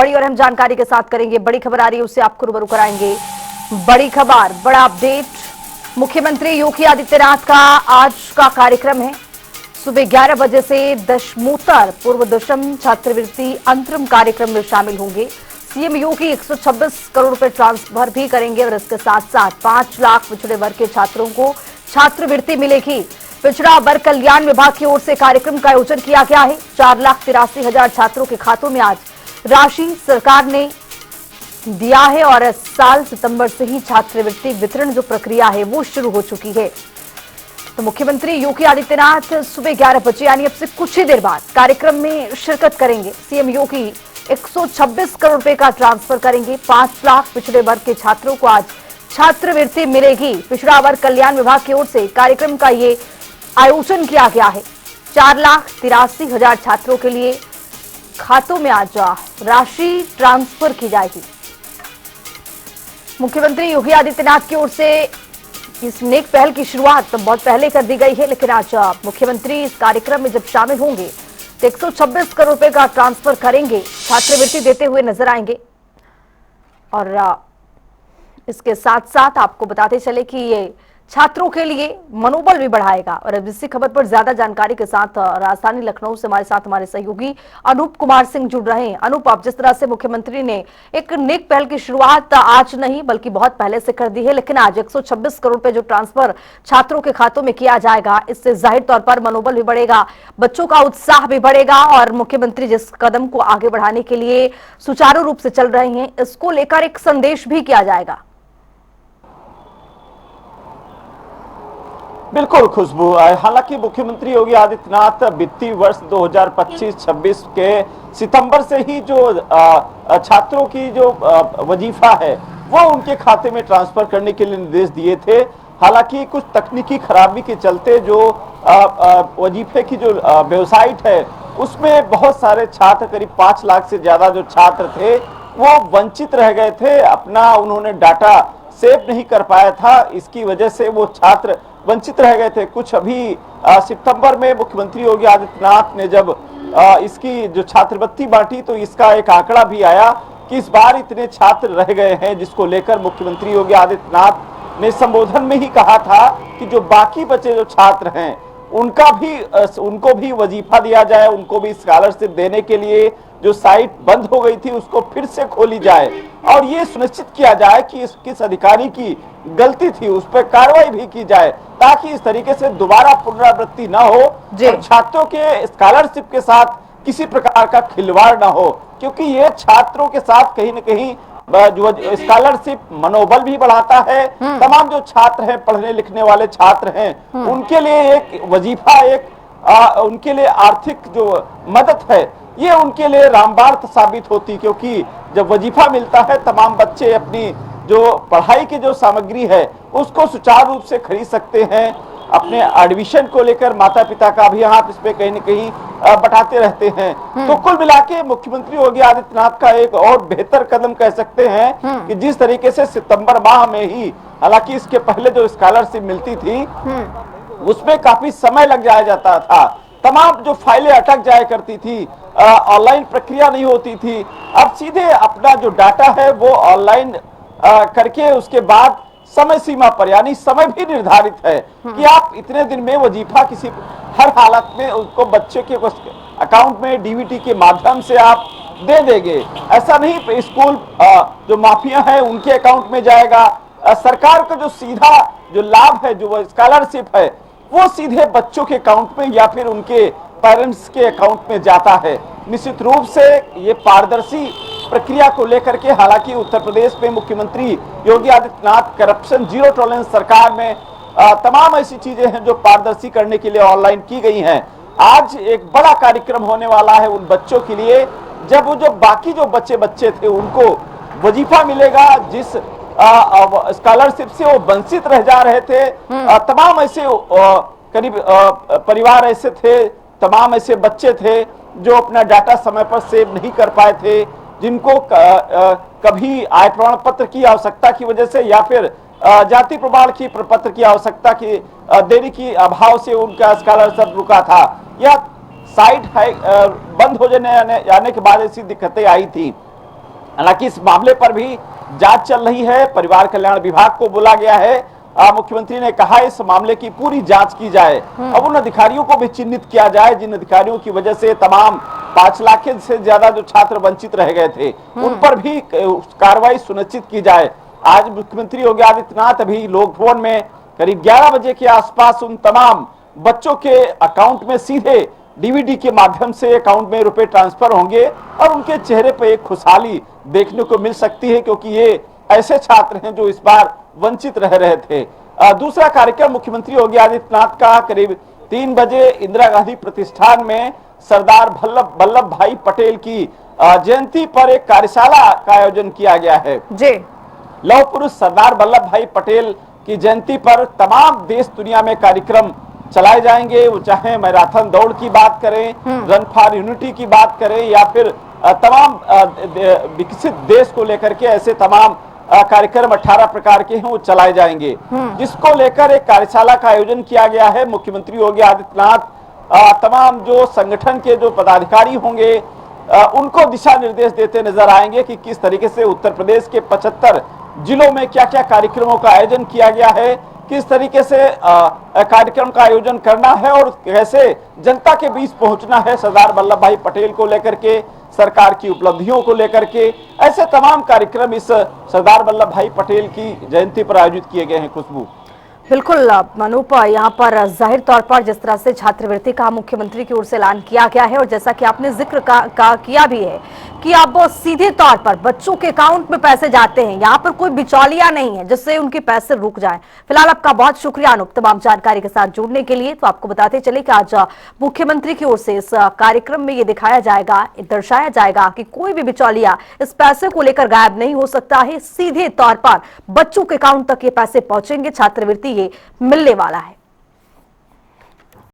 बड़ी और अहम जानकारी के साथ करेंगे। बड़ी खबर आ रही है, उससे आपको रूबरू कराएंगे। बड़ी खबर, बड़ा अपडेट। मुख्यमंत्री योगी आदित्यनाथ का आज का कार्यक्रम है। सुबह 11 बजे से दशमोत्तर पूर्व दशम छात्रवृत्ति अंतरिम कार्यक्रम में शामिल होंगे। सीएम योगी 126 करोड़ रुपए ट्रांसफर भी करेंगे और इसके साथ साथ 5 लाख पिछड़े वर्ग के छात्रों को छात्रवृत्ति मिलेगी। पिछड़ा वर्ग कल्याण विभाग की ओर से कार्यक्रम का आयोजन किया गया है। 4,83,000 छात्रों के खातों में आज राशि सरकार ने दिया है और इस साल सितंबर से ही छात्रवृत्ति वितरण जो प्रक्रिया है वो शुरू हो चुकी है। तो मुख्यमंत्री योगी आदित्यनाथ सुबह 11 बजे यानी अब से कुछ ही देर बाद कार्यक्रम में शिरकत करेंगे। सीएम योगी 126 करोड़ रुपए का ट्रांसफर करेंगे। 5 लाख पिछड़े वर्ग के छात्रों को आज छात्रवृत्ति मिलेगी। पिछड़ा वर्ग कल्याण विभाग की ओर से कार्यक्रम का ये आयोजन किया गया है। 4,83,000 छात्रों के लिए खातों में आज राशि ट्रांसफर की जाएगी। मुख्यमंत्री योगी आदित्यनाथ की ओर से इस नेक पहल की शुरुआत तो बहुत पहले कर दी गई है, लेकिन आज मुख्यमंत्री इस कार्यक्रम में जब शामिल होंगे तो 126 करोड़ रुपए का ट्रांसफर करेंगे, छात्रवृत्ति देते हुए नजर आएंगे। और इसके साथ साथ आपको बताते चले कि ये छात्रों के लिए मनोबल भी बढ़ाएगा। और अब इसी खबर पर ज्यादा जानकारी के साथ राजधानी लखनऊ से हमारे साथ हमारे सहयोगी अनूप कुमार सिंह जुड़ रहे हैं। अनूप, आप जिस तरह से मुख्यमंत्री ने एक नेक पहल की शुरुआत आज नहीं बल्कि बहुत पहले से कर दी है, लेकिन आज 126 करोड़ रुपए जो ट्रांसफर छात्रों के खातों में किया जाएगा, इससे जाहिर तौर पर मनोबल भी बढ़ेगा, बच्चों का उत्साह भी बढ़ेगा और मुख्यमंत्री जिस कदम को आगे बढ़ाने के लिए सुचारू रूप से चल रहे हैं, इसको लेकर एक संदेश भी किया जाएगा। बिल्कुल खुशबू, हालांकि मुख्यमंत्री योगी आदित्यनाथ वित्तीय वर्ष 2025-26 के सितंबर से ही जो छात्रों की जो वजीफा है वो उनके खाते में ट्रांसफर करने के लिए निर्देश दिए थे। हालांकि कुछ तकनीकी खराबी के चलते जो वजीफे की जो वेबसाइट है उसमें बहुत सारे छात्र, करीब 5 लाख से ज्यादा जो छात्र थे वो वंचित रह गए थे। अपना उन्होंने डाटा सेव नहीं कर पाया था, इसकी वजह से वो छात्र वंचित रह गए थे। कुछ अभी सितंबर में मुख्यमंत्री योगी आदित्यनाथ ने जब इसकी जो छात्रवृत्ति बांटी तो इसका एक आंकड़ा भी आया कि इस बार इतने छात्र रह गए हैं, जिसको लेकर मुख्यमंत्री योगी आदित्यनाथ ने संबोधन में ही कहा था कि जो बाकी बचे जो छात्र हैं उनको भी वजीफा दिया जाए, उनको भी स्कॉलरशिप देने के लिए जो साइट बंद हो गई थी उसको फिर से खोली जाए और ये सुनिश्चित किया जाए कि किस अधिकारी की गलती थी उस पर कार्रवाई भी की जाए, ताकि इस तरीके से दोबारा पुनरावृत्ति न हो और छात्रों के स्कॉलरशिप के साथ किसी प्रकार का खिलवाड़ न हो, क्योंकि ये छात्रों के साथ कहीं न कहीं जो स्कॉलरशिप मनोबल भी बढ़ाता है। तमाम जो छात्र हैं, पढ़ने लिखने वाले छात्र हैं, उनके लिए एक वजीफा, एक उनके लिए आर्थिक जो मदद है ये उनके लिए रामबाण साबित होती, क्योंकि जब वजीफा मिलता है तमाम बच्चे अपनी जो पढ़ाई की जो सामग्री है उसको सुचारू रूप से खरीद सकते हैं। अपने एडमिशन को लेकर माता पिता का भी हाथ इस पे कहीं न कहीं बटाते रहते हैं। तो कुल मिला के मुख्यमंत्री योगी आदित्यनाथ का एक और बेहतर कदम कह सकते हैं कि जिस तरीके से सितंबर माह में ही, हालांकि इसके पहले जो स्कॉलरशिप मिलती थी उसमें काफी समय लग जाया जाता था, तमाम जो फाइलें अटक जाया करती थी, ऑनलाइन प्रक्रिया नहीं होती थी। अब सीधे अपना जो डाटा है वो ऑनलाइन करके उसके बाद समय सीमा पर, यानी समय भी निर्धारित है कि आप इतने दिन में वजीफा किसी हर हालत में उसको बच्चे के अकाउंट में डीबीटी के माध्यम से आप दे देंगे। ऐसा नहीं स्कूल जो माफिया है उनके अकाउंट में जाएगा। सरकार का जो सीधा जो लाभ है, जो स्कॉलरशिप है, वो सीधे बच्चों के अकाउंट में या फिर उनके पेरेंट्स के अकाउंट में जाता है। निश्चित रूप से ये पारदर्शी प्रक्रिया को लेकर के, हालांकि उत्तर प्रदेश में मुख्यमंत्री Yogi Adityanath corruption zero tolerance सरकार में तमाम ऐसी चीजें हैं जो पारदर्शी करने के लिए ऑनलाइन की गई हैं। आज एक बड़ा कार्यक्रम होने वाला है उन बच्चों के लिए, जब वो जो बाकी जो बच्चे थे उनको वजीफा मिलेगा, जिस स्कॉलरशिप से वो वंचित रह जा रहे थे। तमाम ऐसे करीब परिवार ऐसे थे, तमाम ऐसे बच्चे थे जो अपना डाटा समय पर सेव नहीं कर पाए थे, जिनको कभी आय प्रमाण पत्र की आवश्यकता की वजह से या फिर जाति प्रमाण की प्रपत्र की आवश्यकता की देरी की अभाव से उनका स्कॉलरशिप रुका था, या साइट बंद हो जाने के बाद ऐसी दिक्कतें आई थी। हालांकि इस मामले पर भी जांच चल रही है, परिवार कल्याण विभाग को बुला गया है। मुख्यमंत्री ने कहा इस मामले की पूरी जांच की जाए। अब उन अधिकारियों को भी चिन्हित किया जाए जिन अधिकारियों की वजह से तमाम 5 लाख से ज्यादा जो छात्र वंचित रह गए थे, उन पर भी कार्रवाई सुनिश्चित की जाए। आज मुख्यमंत्री योगी आदित्यनाथ अभी लोक भवन में करीब 11 बजे के आसपास उन तमाम बच्चों के अकाउंट में सीधे डीवीडी के माध्यम से अकाउंट में रुपए ट्रांसफर होंगे और उनके चेहरे पर एक खुशहाली देखने को मिल सकती है, क्योंकि ये ऐसे छात्र हैं जो इस बार वंचित रह रहे थे। दूसरा कार्यक्रम मुख्यमंत्री योगी आदित्यनाथ का करीब 3 बजे इंदिरा गांधी प्रतिष्ठान में सरदार वल्लभ भाई पटेल की जयंती पर एक कार्यशाला का आयोजन किया गया है। जी, लौह पुरुष सरदार वल्लभ भाई पटेल की जयंती पर तमाम देश दुनिया में कार्यक्रम चलाए जाएंगे, वो चाहे मैराथन दौड़ की बात करें, रन फॉर यूनिटी की बात करें, या फिर तमाम विकसित देश को लेकर के ऐसे तमाम कार्यक्रम 18 प्रकार के हैं वो चलाए जाएंगे, जिसको लेकर एक कार्यशाला का आयोजन किया गया है। मुख्यमंत्री योगी आदित्यनाथ तमाम जो संगठन के जो पदाधिकारी होंगे उनको दिशा निर्देश देते नजर आएंगे कि किस तरीके से उत्तर प्रदेश के 75 जिलों में क्या क्या कार्यक्रमों का आयोजन किया गया है, किस तरीके से कार्यक्रम का आयोजन करना है और कैसे जनता के बीच पहुंचना है सरदार वल्लभ भाई पटेल को लेकर के, सरकार की उपलब्धियों को लेकर के। ऐसे तमाम कार्यक्रम इस सरदार वल्लभ भाई पटेल की जयंती पर आयोजित किए गए हैं। खुशबू, बिल्कुल मनोप, यहाँ पर जाहिर तौर पर जिस तरह से छात्रवृत्ति का मुख्यमंत्री की ओर से ऐलान किया गया है और जैसा कि आपने जिक्र का किया भी है कि अब सीधे तौर पर बच्चों के अकाउंट में पैसे जाते हैं, यहाँ पर कोई बिचौलिया नहीं है जिससे उनके पैसे रुक जाएं। फिलहाल आपका बहुत शुक्रिया अनूप तमाम जानकारी के साथ जुड़ने के लिए। तो आपको बताते चले कि आज मुख्यमंत्री की ओर से इस कार्यक्रम में ये दिखाया जाएगा, दर्शाया जाएगा कि कोई भी बिचौलिया इस पैसे को लेकर गायब नहीं हो सकता है। सीधे तौर पर बच्चों के अकाउंट तक ये पैसे पहुंचेंगे, छात्रवृत्ति ये मिलने वाला है।